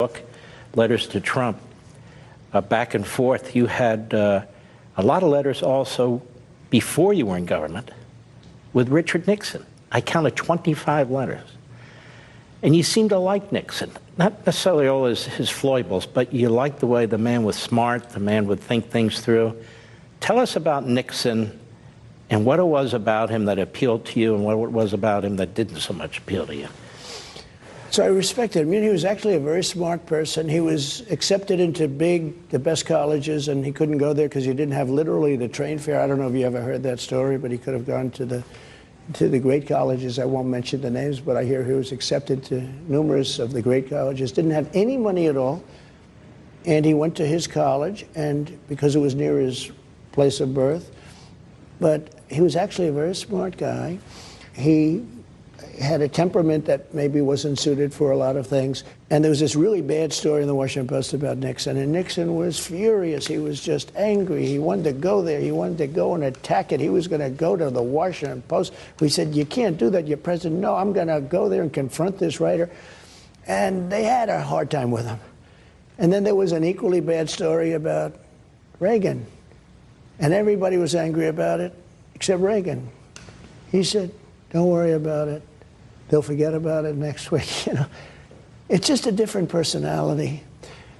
book, Letters to Trump, back and forth. You had a lot of letters also before you were in government with Richard Nixon. I counted 25 letters. And you seem to like Nixon, not necessarily all his foibles, but you like the way the man was smart, the man would think things through. Tell us about Nixon and what it was about him that appealed to you and what it was about him that didn't so much appeal to you. So I respected him. I mean, he was actually a very smart person. He was accepted into the best colleges, and he couldn't go there because he didn't have literally the train fare. I don't know if you ever heard that story, but he could have gone to the great colleges. I won't mention the names, but I hear he was accepted to numerous of the great colleges. Didn't have any money at all, and he went to his college, and because it was near his place of birth. But he was actually a very smart guy. He had a temperament that maybe wasn't suited for a lot of things. And there was this really bad story in the Washington Post about Nixon, and Nixon was furious. He was just angry. He wanted to go there. He wanted to go and attack it. He was going to go to the Washington Post. We said, "You can't do that, you're president." "No, I'm going to go there and confront this writer." And they had a hard time with him. And then there was an equally bad story about Reagan. And everybody was angry about it, except Reagan. He said, "Don't worry about it. They'll forget about it next week." You know, it's just a different personality.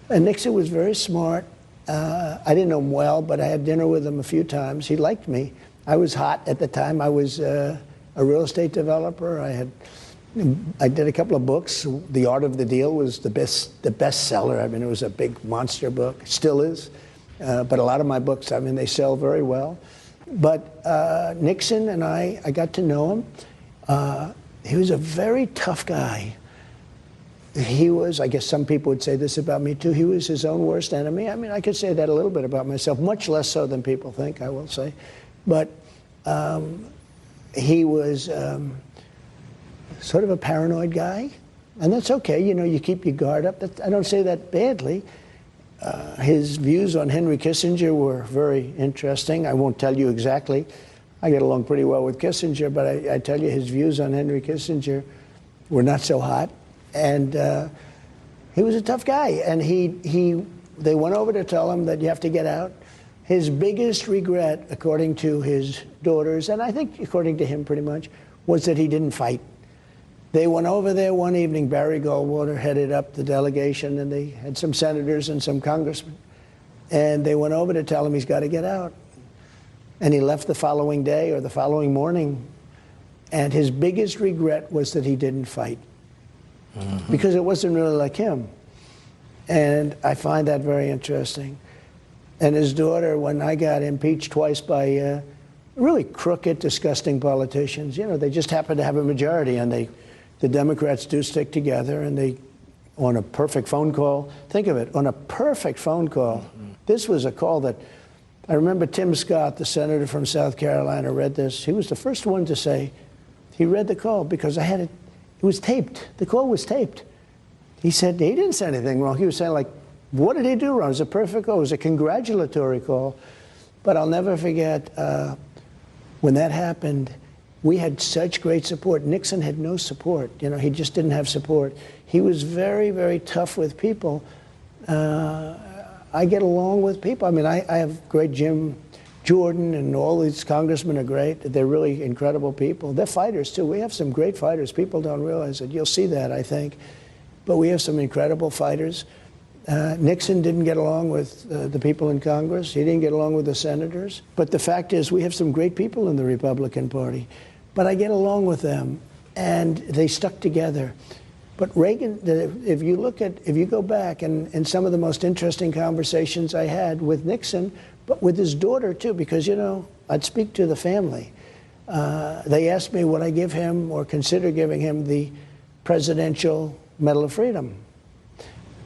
And Nixon was very smart. I didn't know him well, but I had dinner with him a few times. He liked me. I was hot at the time. I was a real estate developer. I did a couple of books. The Art of the Deal was the bestseller. I mean, it was a big monster book. Still is. But a lot of my books, I mean, they sell very well. But Nixon and I got to know him. He was a very tough guy. He was, I guess some people would say this about me too, he was his own worst enemy. I mean, I could say that a little bit about myself, much less so than people think, I will say. But he was sort of a paranoid guy. And that's okay, you know, you keep your guard up. I don't say that badly. His views on Henry Kissinger were very interesting. I won't tell you exactly. I get along pretty well with Kissinger, but I tell you his views on Henry Kissinger were not so hot. And he was a tough guy. And they went over to tell him that you have to get out. His biggest regret, according to his daughters, and I think according to him pretty much, was that he didn't fight. They went over there one evening. Barry Goldwater headed up the delegation, and they had some senators and some congressmen. And they went over to tell him he's got to get out. And he left the following day or the following morning. And his biggest regret was that he didn't fight. Mm-hmm. Because it wasn't really like him. And I find that very interesting. And his daughter, when I got impeached twice by really crooked, disgusting politicians, you know, they just happened to have a majority, and the Democrats do stick together, and they, on a perfect phone call, think of it, on a perfect phone call. Mm-hmm. This was a call that, I remember Tim Scott, the senator from South Carolina, read this. He was the first one to say, he read the call because I had it was taped. The call was taped. He said he didn't say anything wrong. He was saying, like, what did he do wrong? It was a perfect call. It was a congratulatory call. But I'll never forget when that happened, we had such great support. Nixon had no support. You know, he just didn't have support. He was very, very tough with people. I get along with people. I mean, I have great Jim Jordan, and all these congressmen are great. They're really incredible people. They're fighters, too. We have some great fighters. People don't realize it. You'll see that, I think. But we have some incredible fighters. Nixon didn't get along with the people in Congress. He didn't get along with the senators. But the fact is, we have some great people in the Republican Party. But I get along with them, and they stuck together. But Reagan, if you go back, and some of the most interesting conversations I had with Nixon, but with his daughter too, because, you know, I'd speak to the family. They asked me would I give him or consider giving him the Presidential Medal of Freedom.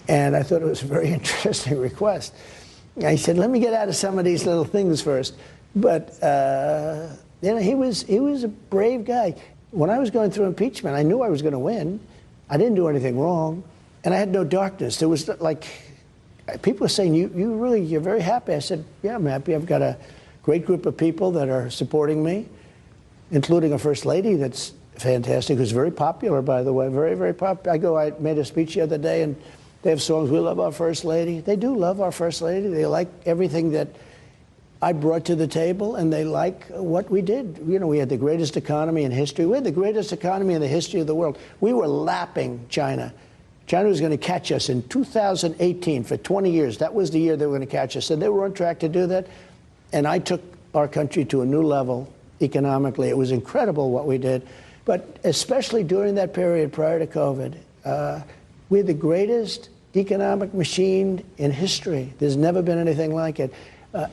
And I thought it was a very interesting request. I said, let me get out of some of these little things first. But, you know, he was a brave guy. When I was going through impeachment, I knew I was going to win. I didn't do anything wrong, and I had no darkness. There was like, people were saying, you're very happy. I said, yeah, I'm happy. I've got a great group of people that are supporting me, including a first lady that's fantastic, who's very popular, by the way, very, very popular. I made a speech the other day, and They have songs, we love our First Lady. They do love our First Lady. They like everything that I brought to the table, and they like what we did. You know, we had the greatest economy in history. We had the greatest economy in the history of the world. We were lapping China. China was going to catch us in 2018 for 20 years. That was the year they were going to catch us. And they were on track to do that. And I took our country to a new level economically. It was incredible what we did. But especially during that period prior to COVID, we had the greatest economic machine in history. There's never been anything like it.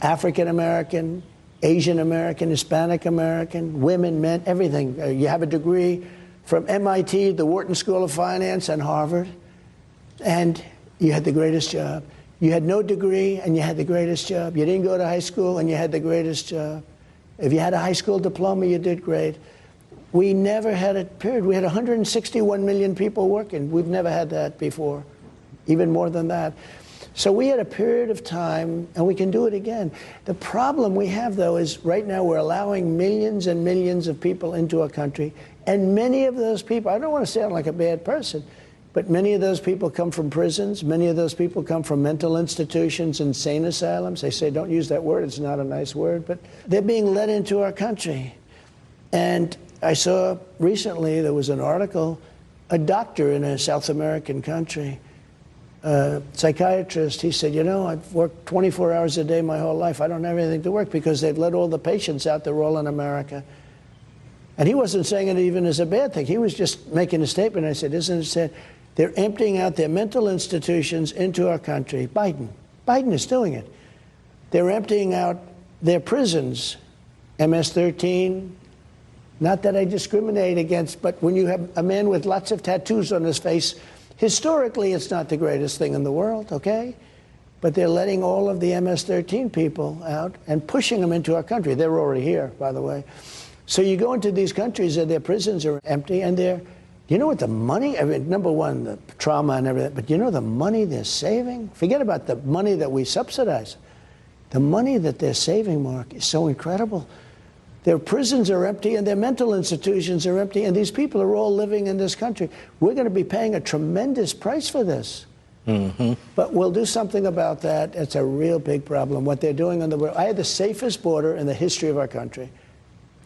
African American, Asian American, Hispanic American, women, men, everything. You have a degree from MIT, the Wharton School of Finance, and Harvard, and you had the greatest job. You had no degree, and you had the greatest job. You didn't go to high school, and you had the greatest job. If you had a high school diploma, you did great. We never had a period. We had 161 million people working. We've never had that before, even more than that. So we had a period of time, and we can do it again. The problem we have, though, is right now we're allowing millions and millions of people into our country, and many of those people, I don't want to sound like a bad person, but many of those people come from prisons. Many of those people come from mental institutions, insane asylums. They say, don't use that word. It's not a nice word. But they're being let into our country. And I saw recently there was an article, a doctor in a South American country, a psychiatrist, he said, you know, I've worked 24 hours a day my whole life. I don't have anything to work because they've let all the patients out. They're all in America. And he wasn't saying it even as a bad thing. He was just making a statement. I said, isn't it sad? They're emptying out their mental institutions into our country. Biden is doing it. They're emptying out their prisons, MS-13. Not that I discriminate against, but when you have a man with lots of tattoos on his face, historically it's not the greatest thing in the world, okay? But they're letting all of the MS-13 people out and pushing them into our country. They're already here, by the way. So you go into these countries and their prisons are empty, and you know what the money, I mean, number one, the trauma and everything, but you know the money they're saving? Forget about the money that we subsidize. The money that they're saving, Mark, is so incredible. Their prisons are empty and their mental institutions are empty, and these people are all living in this country. We're going to be paying a tremendous price for this. Mm-hmm. But we'll do something about that. It's a real big problem, what they're doing on the border. I had the safest border in the history of our country,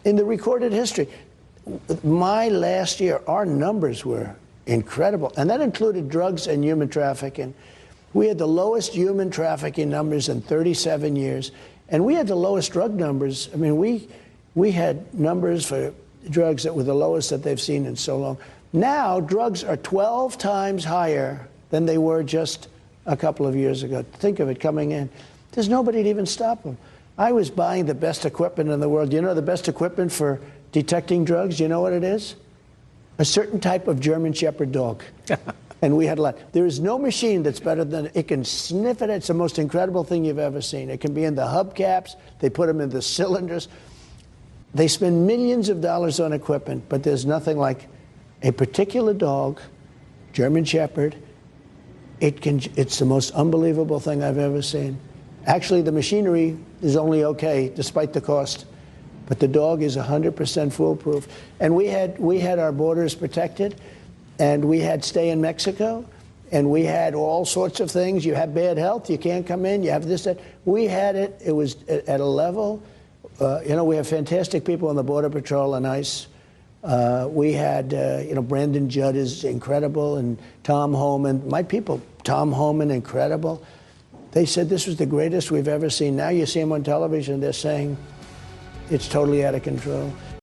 in the recorded history. My last year, our numbers were incredible, and that included drugs and human trafficking. We had the lowest human trafficking numbers in 37 years, and we had the lowest drug numbers. I mean, we had numbers for drugs that were the lowest that they've seen in so long. Now, drugs are 12 times higher than they were just a couple of years ago. Think of it coming in. There's nobody to even stop them. I was buying the best equipment in the world. You know the best equipment for detecting drugs? You know what it is? A certain type of German Shepherd dog. And we had a lot. There is no machine that's better than it. It can sniff it. It's the most incredible thing you've ever seen. It can be in the hubcaps. They put them in the cylinders. They spend millions of dollars on equipment, but there's nothing like a particular dog, German Shepherd. It's the most unbelievable thing I've ever seen. Actually, the machinery is only okay, despite the cost. But the dog is 100% foolproof. And we had our borders protected, and we had stay in Mexico, and we had all sorts of things. You have bad health, you can't come in, you have this, that. We had it. It was at a level. You know, we have fantastic people on the Border Patrol and ICE. We had, you know, Brandon Judd is incredible, and Tom Homan. My people, Tom Homan, incredible. They said this was the greatest we've ever seen. Now you see them on television, they're saying it's totally out of control.